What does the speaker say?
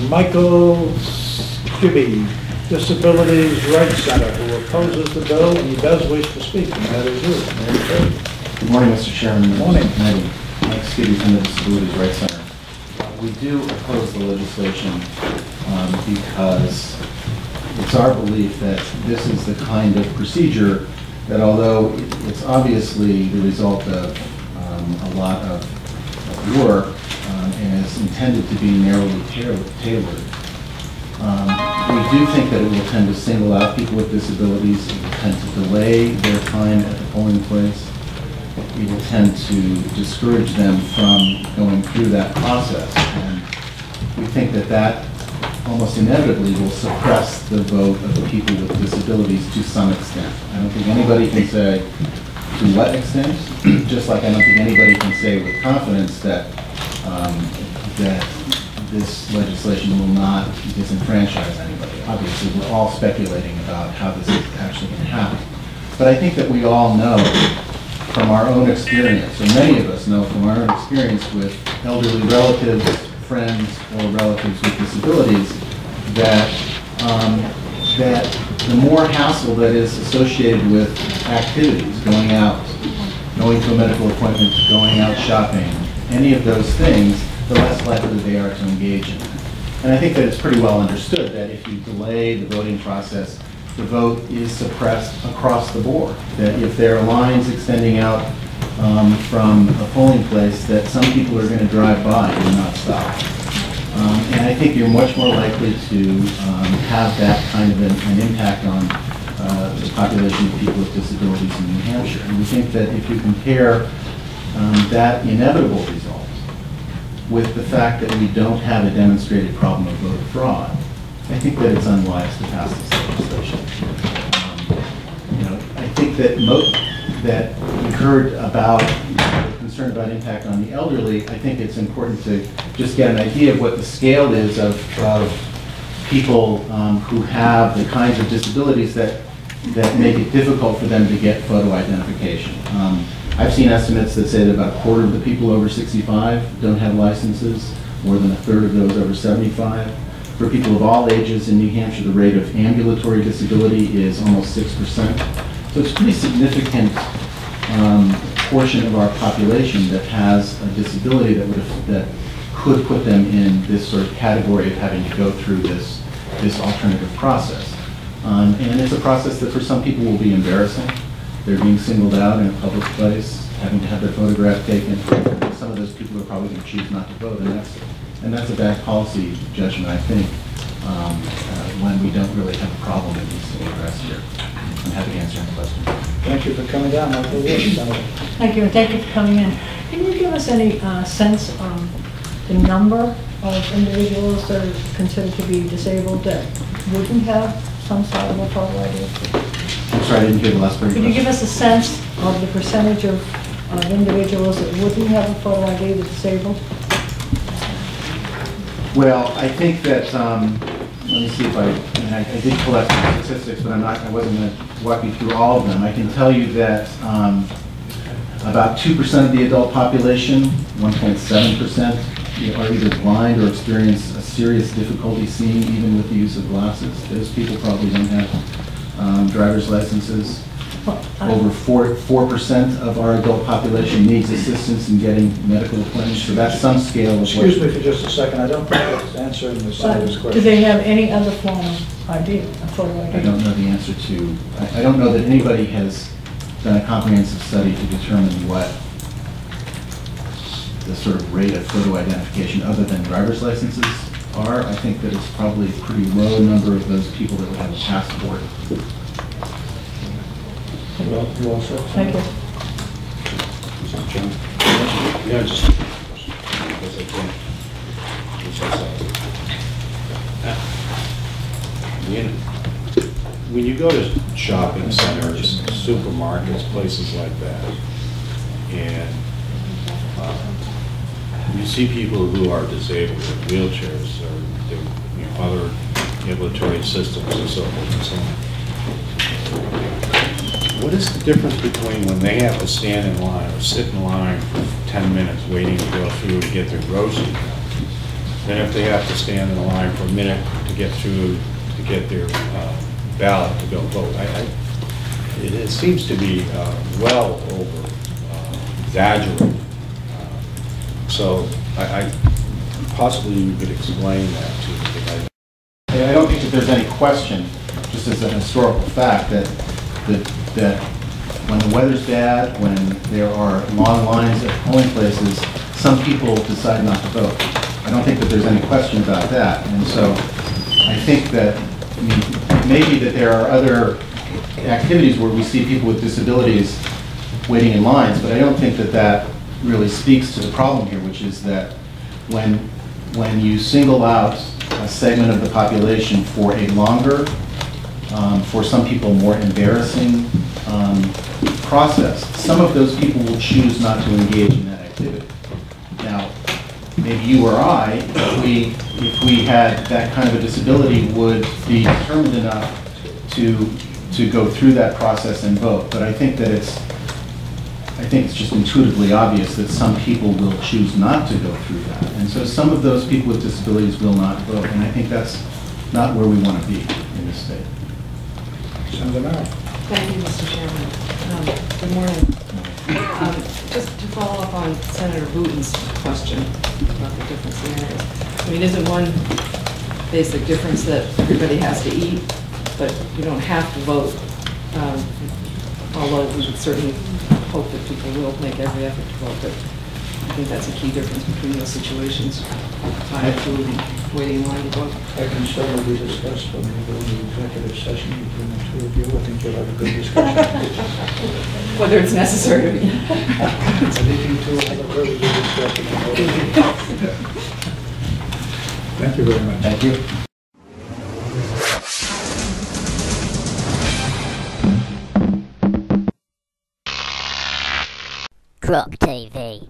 MichaelSkibbie, Disabilities Rights Center, who opposes the bill, and he does wish to speak, and that is you. Good morning, Mr. Chairman. Good morning. Mike Skibbie from the Disabilities Rights Center. We do oppose the legislation because it's our belief that this is the kind of procedure that, although it's obviously the result of a lot of work and is intended to be narrowly tailored, we do think that it will tend to single out people with disabilities. It will tend to delay their time at the polling place. It will tend to discourage them from going through that process. And we think that that almost inevitably will suppress the vote of the people with disabilities to some extent. I don't think anybody can say to what extent, just like I don't think anybody can say with confidence that that this legislation will not disenfranchise anybody. Obviously, we're all speculating about how this is actually going to happen. But I think that we all know from our own experience, or many of us know from our own experience with elderly relatives, friends, or relatives with disabilities, that that the more hassle that is associated with activities, going out, going to a medical appointment, going out shopping, any of those things, the less likely they are to engage in. And I think that it's pretty well understood that if you delay the voting process, the vote is suppressed across the board. That if there are lines extending out from a polling place, that some people are going to drive by and not stop. And I think you're much more likely to have that kind of an impact on the population of people with disabilities in New Hampshire. And we think that if you compare that inevitable result with the fact that we don't have a demonstrated problem of voter fraud, I think that it's unwise to pass this legislation. I think that that we heard about concern about impact on the elderly. I think it's important to just get an idea of what the scale is of people who have the kinds of disabilities that make it difficult for them to get photo identification. I've seen estimates that say that about a quarter of the people over 65 don't have licenses, more than a third of those over 75. For people of all ages in New Hampshire, the rate of ambulatory disability is almost 6%. So it's a pretty significant portion of our population that has a disability that could put them in this sort of category of having to go through this alternative process. And it's a process that for some people will be embarrassing. They're being singled out in a public place, having to have their photograph taken. Some of those people are probably going to choose not to vote, and that's a bad policy judgment, I think, when we don't really have a problem that needs to be addressed here. I'm happy to answer any questions. Thank you for coming down. Thank you, and thank you for coming in. Can you give us any sense on the number of individuals that are considered to be disabled that wouldn't have some sort of a photo ID? I'm sorry, I didn't hear the last part of your Could you question. give us a sense of the percentage of individuals that wouldn't have a photo ID that's disabled? Well, I think that, let me see if I did collect some statistics, but I wasn't going to walk you through all of them. I can tell you that about 2% of the adult population, 1.7%, are either blind or experience a serious difficulty seeing even with the use of glasses. Those people probably don't have driver's licenses. Over 4% of our adult population needs assistance in getting medical appointments, so that's some scale of Excuse me for just a second. I don't think that's answering the side of this question. Do they have any other form of ID, a photo ID? I don't know the answer to, I don't know that anybody has done a comprehensive study to determine what the sort of rate of photo identification other than driver's licenses are. I think that it's probably a pretty low number of those people that would have a passport. Well, you all set? Thank you. John? Yeah, just a question, because I think, when you go to shopping centers, supermarkets, places like that, and you see people who are disabled with wheelchairs or other ambulatory systems and so forth and so on. What is the difference between when they have to stand in line or sit in line for 10 minutes waiting to go through to get their groceries And if they have to stand in a line for a minute to get through, to get their ballot to go vote, it seems to be well over exaggerated. So possibly you could explain that to me. I don't think that there's any question, just as a historical fact, that when the weather's bad, when there are long lines at polling places, some people decide not to vote. I don't think that there's any question about that. And so I think that, I mean, maybe that there are other activities where we see people with disabilities waiting in lines, but I don't think that that really speaks to the problem here, which is that when you single out a segment of the population for a longer, for some people more embarrassing process, some of those people will choose not to engage in that activity. Now, maybe you or I, if we had that kind of a disability, would be determined enough to go through that process and vote. But I think it's just intuitively obvious that some people will choose not to go through that. And so some of those people with disabilities will not vote. And I think that's not where we want to be in this state. Senator Mara. Thank you, Mr. Chairman. Good morning. Just to follow up on Senator Booton's question about the different scenarios. I mean, isn't one basic difference that everybody has to eat, but you don't have to vote, although we would certainly hope that people will make every effort to vote, but I think that's a key difference between those situations, time food and waiting in line to vote. That can certainly be discussed when we go into executive session between the two of you. I think you'll have a good discussion. Whether it's necessary to be. I think you two will have a very good discussion. Thank you very much. Thank you. Croc TV.